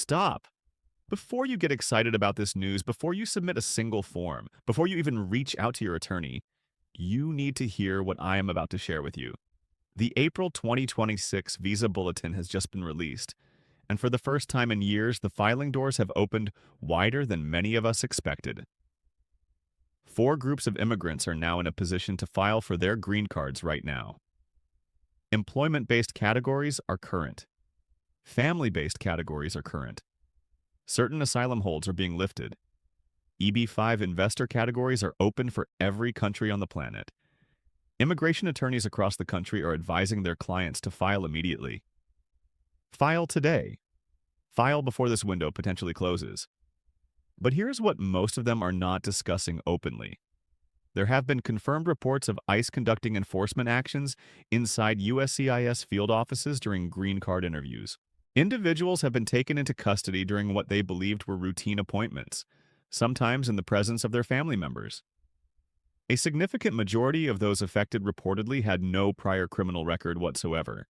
stop. Before you get excited about this news, before you submit a single form, before you even reach out to your attorney, you need to hear what I am about to share with you. The April 2026 Visa Bulletin has just been released, and for the first time in years, the filing doors have opened wider than many of us expected. 4 groups of immigrants are now in a position to file for their green cards right now. Employment-based categories are current. Family-based categories are current. Certain asylum holds are being lifted. EB-5 investor categories are open for every country on the planet. Immigration attorneys across the country are advising their clients to file immediately. File today. File before this window potentially closes. But here's what most of them are not discussing openly. There have been confirmed reports of ICE conducting enforcement actions inside USCIS field offices during green card interviews. Individuals have been taken into custody during what they believed were routine appointments, sometimes in the presence of their family members. A significant majority of those affected reportedly had no prior criminal record whatsoever.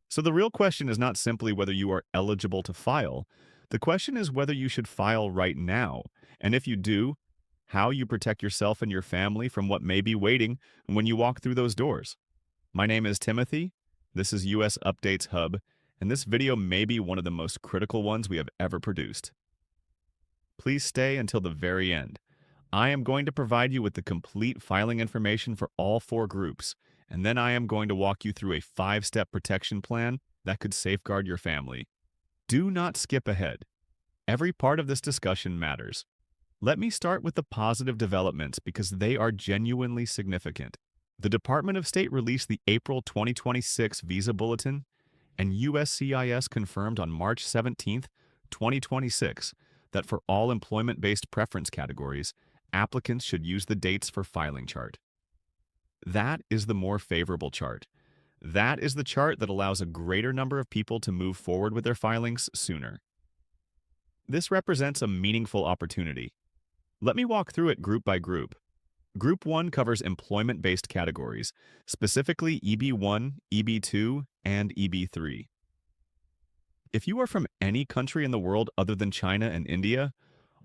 So the real question is not simply whether you are eligible to file. The question is whether you should file right now, and if you do, how you protect yourself and your family from what may be waiting when you walk through those doors. My name is Timothy. This is US Updates Hub, and this video may be one of the most critical ones we have ever produced. Please stay until the very end. I am going to provide you with the complete filing information for all 4 groups, and then I am going to walk you through a 5-step protection plan that could safeguard your family. Do not skip ahead. Every part of this discussion matters. Let me start with the positive developments because they are genuinely significant. The Department of State released the April 2026 Visa Bulletin, and USCIS confirmed on March 17, 2026, that for all employment-based preference categories, applicants should use the dates for filing chart. That is the more favorable chart. That is the chart that allows a greater number of people to move forward with their filings sooner. This represents a meaningful opportunity. Let me walk through it group by group. Group 1 covers employment-based categories, specifically EB1, EB2, and EB3. If you are from any country in the world other than China and India,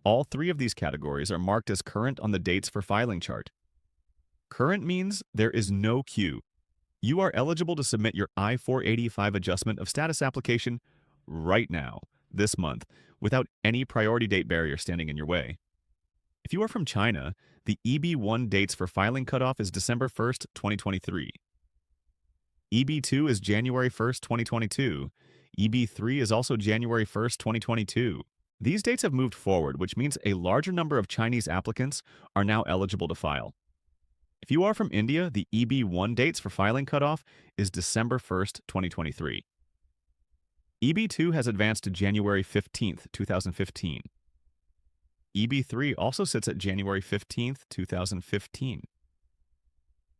all 3 of these categories are marked as current on the dates for filing chart. Current means there is no queue. You are eligible to submit your I-485 adjustment of status application right now, this month, without any priority date barrier standing in your way. If you are from China, the EB1 dates for filing cutoff is December 1st, 2023. EB2 is January 1st, 2022. EB3 is also January 1st, 2022. These dates have moved forward, which means a larger number of Chinese applicants are now eligible to file. If you are from India, the EB1 dates for filing cutoff is December 1st, 2023. EB2 has advanced to January 15th, 2015. EB3 also sits at January 15th, 2015.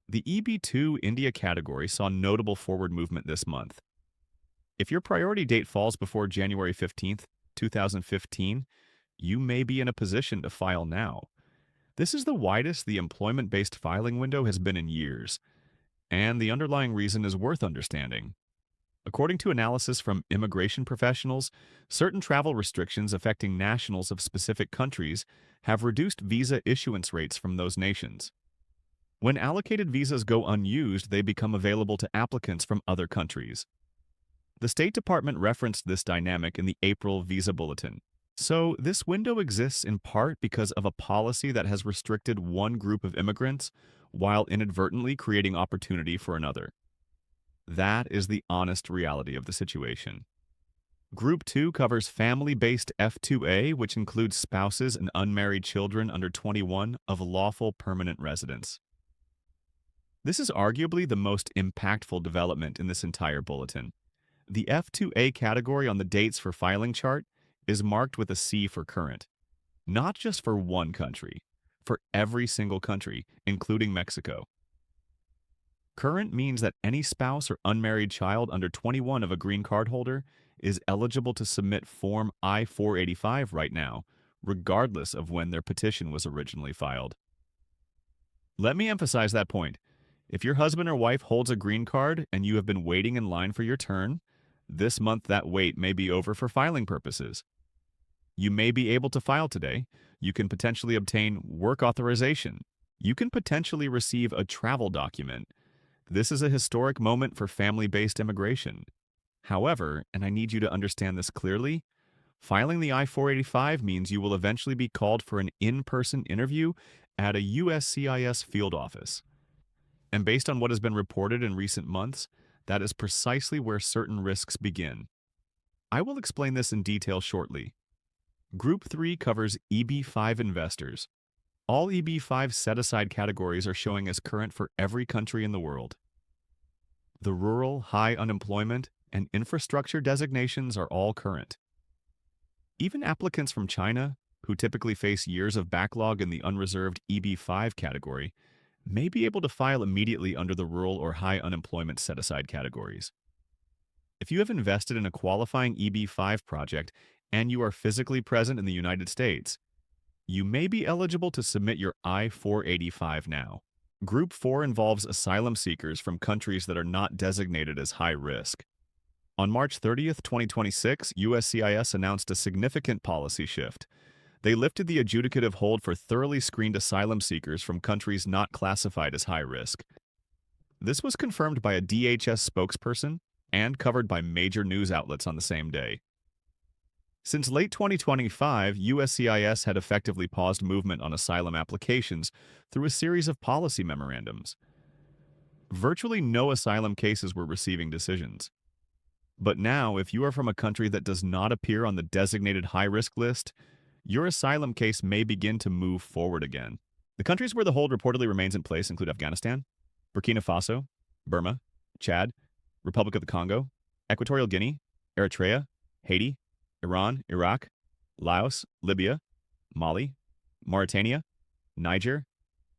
The EB2 India category saw notable forward movement this month. If your priority date falls before January 15th, 2015, you may be in a position to file now. This is the widest the employment-based filing window has been in years, and the underlying reason is worth understanding. According to analysis from immigration professionals, certain travel restrictions affecting nationals of specific countries have reduced visa issuance rates from those nations. When allocated visas go unused, they become available to applicants from other countries. The State Department referenced this dynamic in the April Visa Bulletin. So, this window exists in part because of a policy that has restricted one group of immigrants while inadvertently creating opportunity for another. That is the honest reality of the situation. Group 2 covers family-based F2A, which includes spouses and unmarried children under 21 of lawful permanent residents. This is arguably the most impactful development in this entire bulletin. The F2A category on the dates for filing chart is marked with a C for current, not just for one country, for every single country, including Mexico. Current means that any spouse or unmarried child under 21 of a green card holder is eligible to submit Form I-485 right now, regardless of when their petition was originally filed. Let me emphasize that point. If your husband or wife holds a green card and you have been waiting in line for your turn, this month that wait may be over for filing purposes. You may be able to file today. You can potentially obtain work authorization. You can potentially receive a travel document. This is a historic moment for family-based immigration. However, and I need you to understand this clearly, filing the I-485 means you will eventually be called for an in-person interview at a USCIS field office. And based on what has been reported in recent months, that is precisely where certain risks begin. I will explain this in detail shortly. Group 3 covers EB-5 investors. All EB-5 set-aside categories are showing as current for every country in the world. The rural, high unemployment, and infrastructure designations are all current. Even applicants from China, who typically face years of backlog in the unreserved EB-5 category, may be able to file immediately under the rural or high unemployment set-aside categories. If you have invested in a qualifying EB-5 project and you are physically present in the United States, you may be eligible to submit your I-485 now. Group 4 involves asylum seekers from countries that are not designated as high risk. On March 30th, 2026, USCIS announced a significant policy shift. They lifted the adjudicative hold for thoroughly screened asylum seekers from countries not classified as high risk. This was confirmed by a DHS spokesperson and covered by major news outlets on the same day. Since late 2025, USCIS had effectively paused movement on asylum applications through a series of policy memorandums. Virtually no asylum cases were receiving decisions. But now, if you are from a country that does not appear on the designated high-risk list, your asylum case may begin to move forward again. The countries where the hold reportedly remains in place include Afghanistan, Burkina Faso, Burma, Chad, Republic of the Congo, Equatorial Guinea, Eritrea, Haiti, Iran, Iraq, Laos, Libya, Mali, Mauritania, Niger,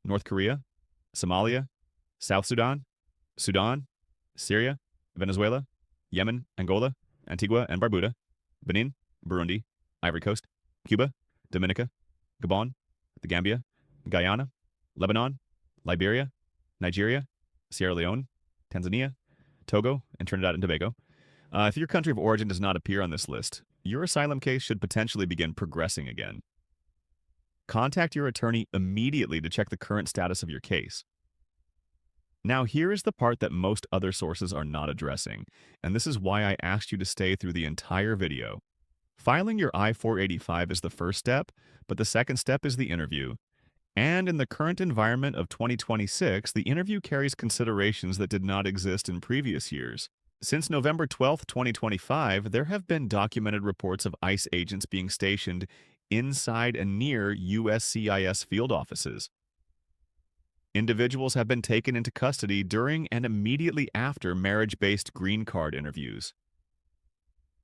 North Korea, Somalia, South Sudan, Sudan, Syria, Venezuela, Yemen, Angola, Antigua and Barbuda, Benin, Burundi, Ivory Coast, Cuba, Dominica, Gabon, the Gambia, Guyana, Lebanon, Liberia, Nigeria, Sierra Leone, Tanzania, Togo, and Trinidad and Tobago. If your country of origin does not appear on this list, your asylum case should potentially begin progressing again. Contact your attorney immediately to check the current status of your case. Now, here is the part that most other sources are not addressing, and this is why I asked you to stay through the entire video. Filing your I-485 is the first step, but the second step is the interview. And in the current environment of 2026, the interview carries considerations that did not exist in previous years. Since November 12, 2025, there have been documented reports of ICE agents being stationed inside and near USCIS field offices. Individuals have been taken into custody during and immediately after marriage-based green card interviews.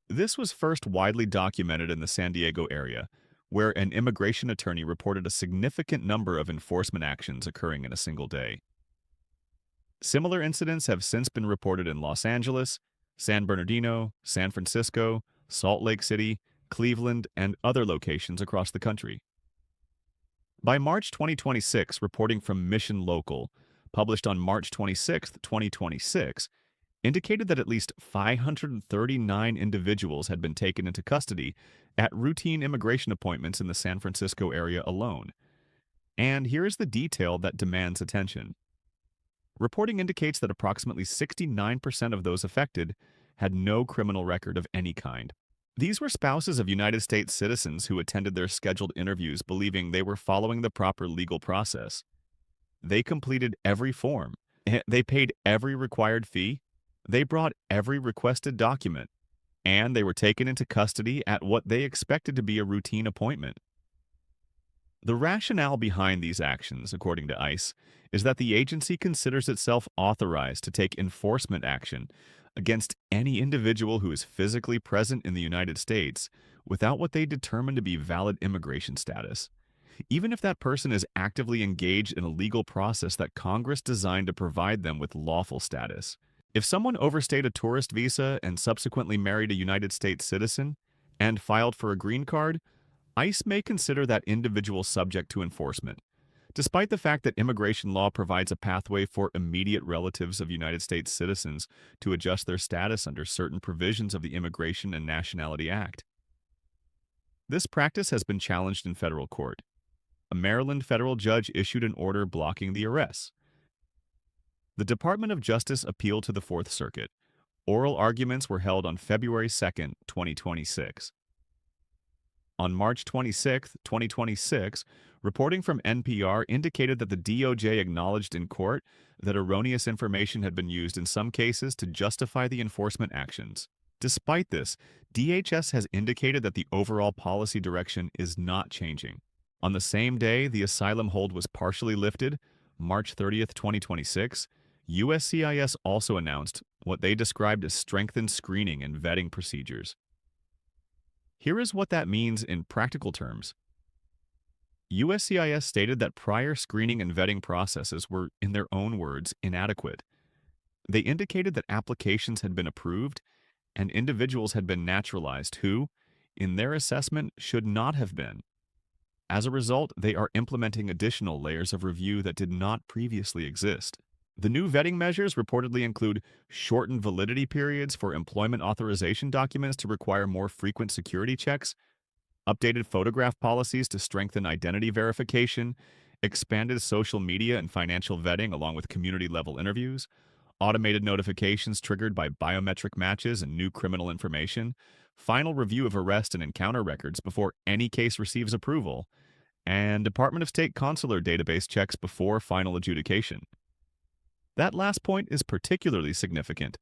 This was first widely documented in the San Diego area, where an immigration attorney reported a significant number of enforcement actions occurring in a single day. Similar incidents have since been reported in Los Angeles, San Bernardino, San Francisco, Salt Lake City, Cleveland, and other locations across the country. By March 2026, reporting from Mission Local, published on March 26, 2026, indicated that at least 539 individuals had been taken into custody at routine immigration appointments in the San Francisco area alone. And here is the detail that demands attention. Reporting indicates that approximately 69% of those affected had no criminal record of any kind. These were spouses of United States citizens who attended their scheduled interviews believing they were following the proper legal process. They completed every form. They paid every required fee. They brought every requested document. And they were taken into custody at what they expected to be a routine appointment. The rationale behind these actions, according to ICE, is that the agency considers itself authorized to take enforcement action against any individual who is physically present in the United States without what they determine to be valid immigration status, even if that person is actively engaged in a legal process that Congress designed to provide them with lawful status. If someone overstayed a tourist visa and subsequently married a United States citizen and filed for a green card, ICE may consider that individual subject to enforcement, despite the fact that immigration law provides a pathway for immediate relatives of United States citizens to adjust their status under certain provisions of the Immigration and Nationality Act. This practice has been challenged in federal court. A Maryland federal judge issued an order blocking the arrests. The Department of Justice appealed to the Fourth Circuit. Oral arguments were held on February 2, 2026. On March 26, 2026, reporting from NPR indicated that the DOJ acknowledged in court that erroneous information had been used in some cases to justify the enforcement actions. Despite this, DHS has indicated that the overall policy direction is not changing. On the same day the asylum hold was partially lifted, March 30, 2026, USCIS also announced what they described as strengthened screening and vetting procedures. Here is what that means in practical terms. USCIS stated that prior screening and vetting processes were, in their own words, inadequate. They indicated that applications had been approved and individuals had been naturalized who, in their assessment, should not have been. As a result, they are implementing additional layers of review that did not previously exist. The new vetting measures reportedly include shortened validity periods for employment authorization documents to require more frequent security checks, updated photograph policies to strengthen identity verification, expanded social media and financial vetting along with community-level interviews, automated notifications triggered by biometric matches and new criminal information, final review of arrest and encounter records before any case receives approval, and Department of State consular database checks before final adjudication. That last point is particularly significant.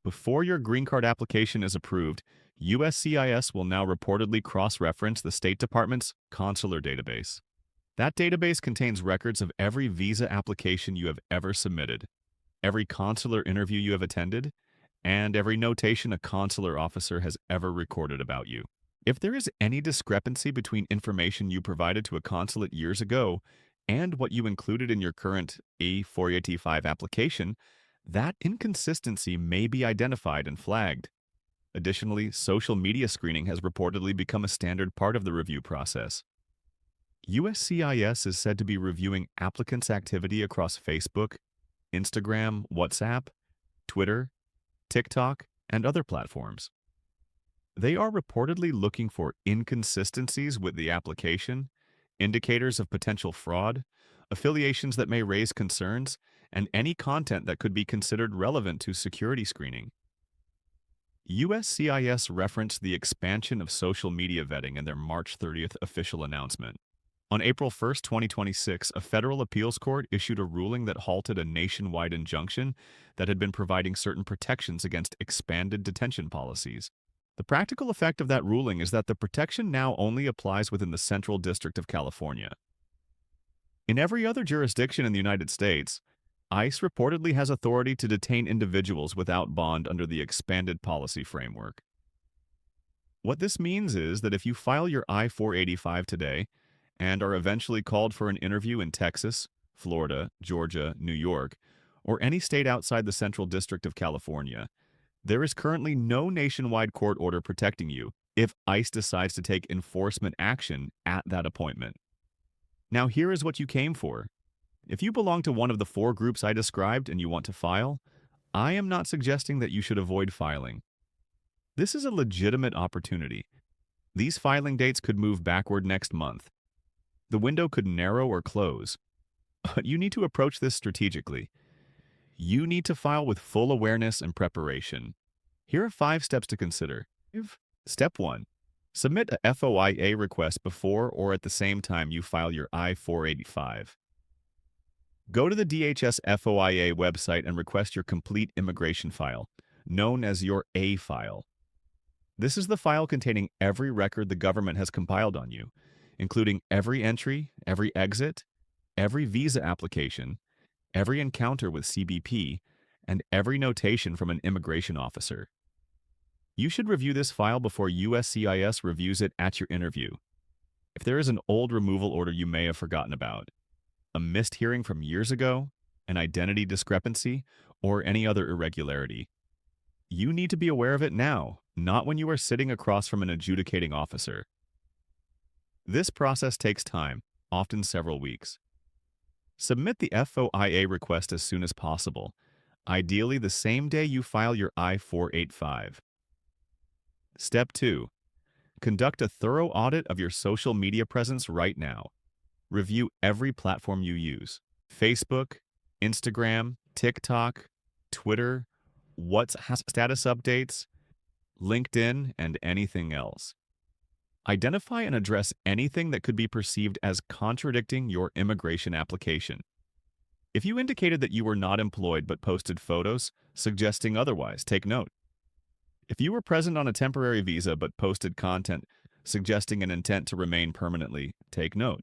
Before your green card application is approved, USCIS will now reportedly cross-reference the State Department's consular database. That database contains records of every visa application you have ever submitted, every consular interview you have attended, and every notation a consular officer has ever recorded about you. If there is any discrepancy between information you provided to a consulate years ago and what you included in your current A485 application, that inconsistency may be identified and flagged. Additionally, social media screening has reportedly become a standard part of the review process. USCIS is said to be reviewing applicants' activity across Facebook, Instagram, WhatsApp, Twitter, TikTok, and other platforms. They are reportedly looking for inconsistencies with the application, indicators of potential fraud, affiliations that may raise concerns, and any content that could be considered relevant to security screening. USCIS referenced the expansion of social media vetting in their March 30th official announcement. On April 1, 2026, a federal appeals court issued a ruling that halted a nationwide injunction that had been providing certain protections against expanded detention policies. The practical effect of that ruling is that the protection now only applies within the Central District of California. In every other jurisdiction in the United States, ICE reportedly has authority to detain individuals without bond under the expanded policy framework. What this means is that if you file your I-485 today and are eventually called for an interview in Texas, Florida, Georgia, New York, or any state outside the Central District of California, there is currently no nationwide court order protecting you if ICE decides to take enforcement action at that appointment. Now here is what you came for. If you belong to one of the four groups I described and you want to file, I am not suggesting that you should avoid filing. This is a legitimate opportunity. These filing dates could move backward next month. The window could narrow or close, but you need to approach this strategically. You need to file with full awareness and preparation. Here are 5 steps to consider. Step 1. Submit a FOIA request before or at the same time you file your I-485. Go to the DHS FOIA website and request your complete immigration file, known as your A file. This is the file containing every record the government has compiled on you, including every entry, every exit, every visa application, every encounter with CBP, and every notation from an immigration officer. You should review this file before USCIS reviews it at your interview. If there is an old removal order you may have forgotten about, a missed hearing from years ago, an identity discrepancy, or any other irregularity, you need to be aware of it now, not when you are sitting across from an adjudicating officer. This process takes time, often several weeks. Submit the FOIA request as soon as possible, ideally the same day you file your I-485. Step 2. Conduct a thorough audit of your social media presence right now. Review every platform you use: Facebook, Instagram, TikTok, Twitter, WhatsApp status updates, LinkedIn, and anything else. Identify and address anything that could be perceived as contradicting your immigration application. If you indicated that you were not employed but posted photos suggesting otherwise, take note. If you were present on a temporary visa but posted content suggesting an intent to remain permanently, take note.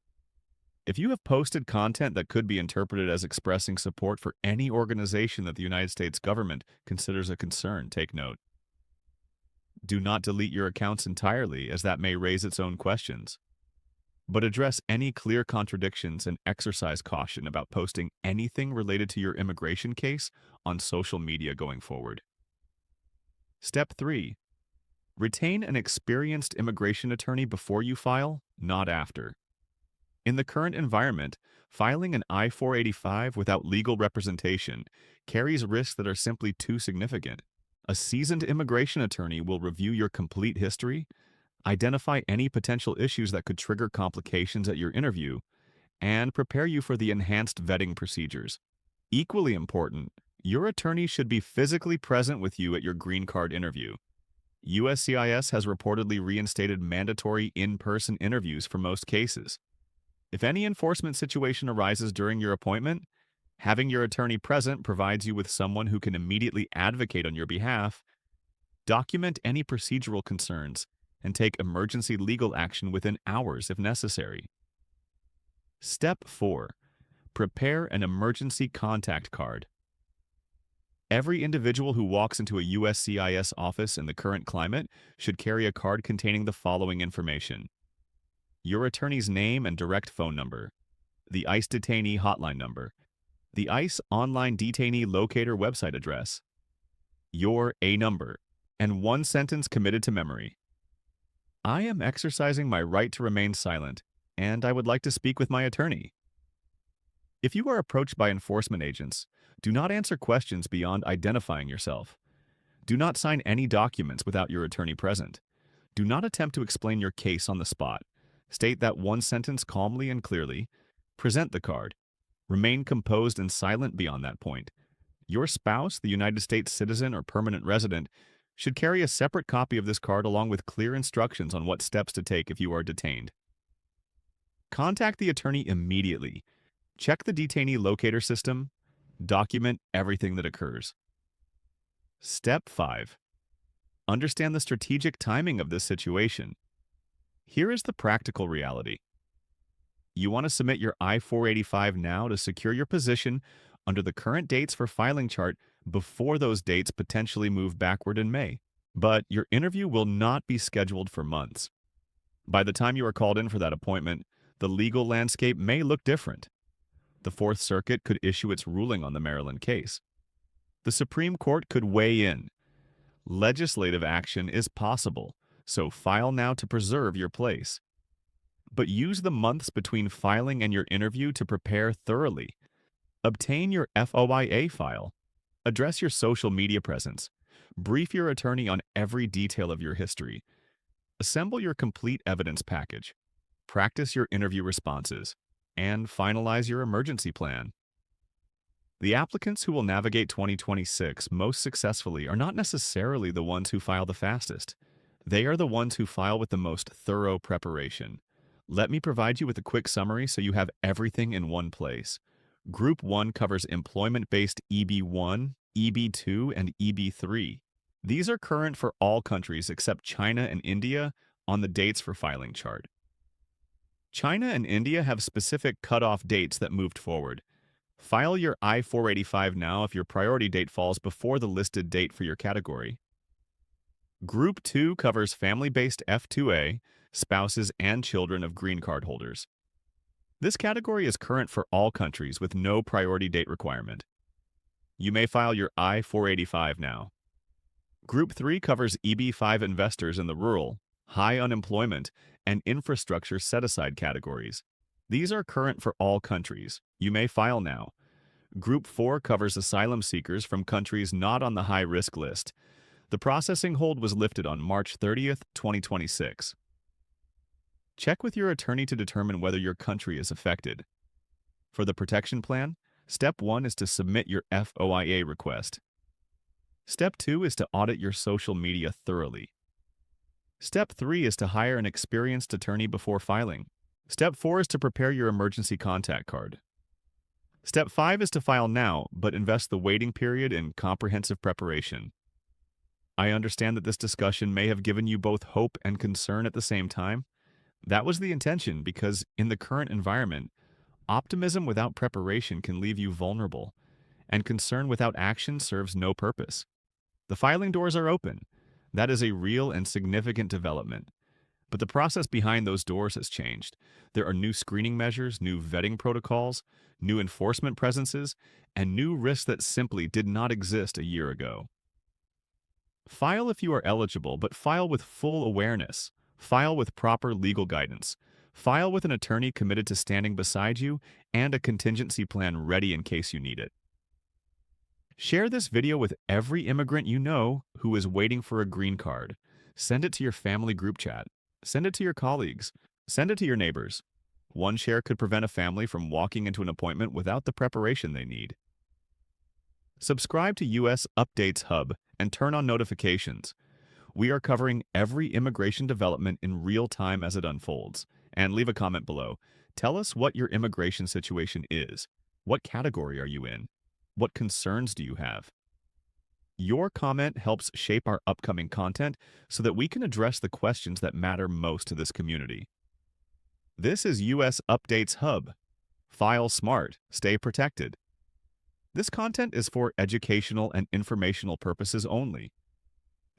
If you have posted content that could be interpreted as expressing support for any organization that the United States government considers a concern, take note. Do not delete your accounts entirely, as that may raise its own questions. But address any clear contradictions and exercise caution about posting anything related to your immigration case on social media going forward. Step 3. Retain an experienced immigration attorney before you file, not after. In the current environment, filing an I-485 without legal representation carries risks that are simply too significant. A seasoned immigration attorney will review your complete history, identify any potential issues that could trigger complications at your interview, and prepare you for the enhanced vetting procedures. Equally important, your attorney should be physically present with you at your green card interview. USCIS has reportedly reinstated mandatory in-person interviews for most cases. If any enforcement situation arises during your appointment, having your attorney present provides you with someone who can immediately advocate on your behalf, document any procedural concerns, and take emergency legal action within hours if necessary. Step 4. Prepare an emergency contact card. Every individual who walks into a USCIS office in the current climate should carry a card containing the following information: your attorney's name and direct phone number, the ICE detainee hotline number, the ICE online detainee locator website address, your A number, and one sentence committed to memory. I am exercising my right to remain silent, and I would like to speak with my attorney. If you are approached by enforcement agents, do not answer questions beyond identifying yourself. Do not sign any documents without your attorney present. Do not attempt to explain your case on the spot. State that one sentence calmly and clearly. Present the card. Remain composed and silent beyond that point. Your spouse, the United States citizen or permanent resident, should carry a separate copy of this card along with clear instructions on what steps to take if you are detained. Contact the attorney immediately. Check the detainee locator system. Document everything that occurs. Step 5. Understand the strategic timing of this situation. Here is the practical reality. You want to submit your I-485 now to secure your position under the current dates for filing chart before those dates potentially move backward in May. But your interview will not be scheduled for months. By the time you are called in for that appointment, the legal landscape may look different. The Fourth Circuit could issue its ruling on the Maryland case. The Supreme Court could weigh in. Legislative action is possible, so file now to preserve your place. But use the months between filing and your interview to prepare thoroughly. Obtain your FOIA file. Address your social media presence. Brief your attorney on every detail of your history. Assemble your complete evidence package. Practice your interview responses. And finalize your emergency plan. The applicants who will navigate 2026 most successfully are not necessarily the ones who file the fastest. They are the ones who file with the most thorough preparation. Let me provide you with a quick summary so you have everything in one place. Group 1 covers employment-based EB-1, EB-2, and EB-3. These are current for all countries except China and India on the dates for filing chart. China and India have specific cutoff dates that moved forward. File your I-485 now if your priority date falls before the listed date for your category. Group 2 covers family-based F2A, spouses and children of green card holders. This category is current for all countries with no priority date requirement. You may file your I-485 now. Group 3 covers EB-5 investors in the rural, high unemployment, and infrastructure set-aside categories. These are current for all countries. You may file now. Group 4 covers asylum seekers from countries not on the high-risk list. The processing hold was lifted on March 30th, 2026. Check with your attorney to determine whether your country is affected. For the protection plan, Step 1 is to submit your FOIA request. Step 2 is to audit your social media thoroughly. Step 3 is to hire an experienced attorney before filing. Step 4 is to prepare your emergency contact card. Step 5 is to file now, but invest the waiting period in comprehensive preparation. I understand that this discussion may have given you both hope and concern at the same time. That was the intention because, in the current environment, optimism without preparation can leave you vulnerable, and concern without action serves no purpose. The filing doors are open. That is a real and significant development. But the process behind those doors has changed. There are new screening measures, new vetting protocols, new enforcement presences, and new risks that simply did not exist a year ago. File if you are eligible, but file with full awareness. File with proper legal guidance. File with an attorney committed to standing beside you and a contingency plan ready in case you need it. Share this video with every immigrant you know who is waiting for a green card. Send it to your family group chat. Send it to your colleagues. Send it to your neighbors. One share could prevent a family from walking into an appointment without the preparation they need. Subscribe to US Updates Hub and turn on notifications. We are covering every immigration development in real time as it unfolds. And leave a comment below. Tell us what your immigration situation is. What category are you in? What concerns do you have? Your comment helps shape our upcoming content so that we can address the questions that matter most to this community. This is US Updates Hub. File smart, stay protected. This content is for educational and informational purposes only.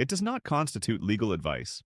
It does not constitute legal advice.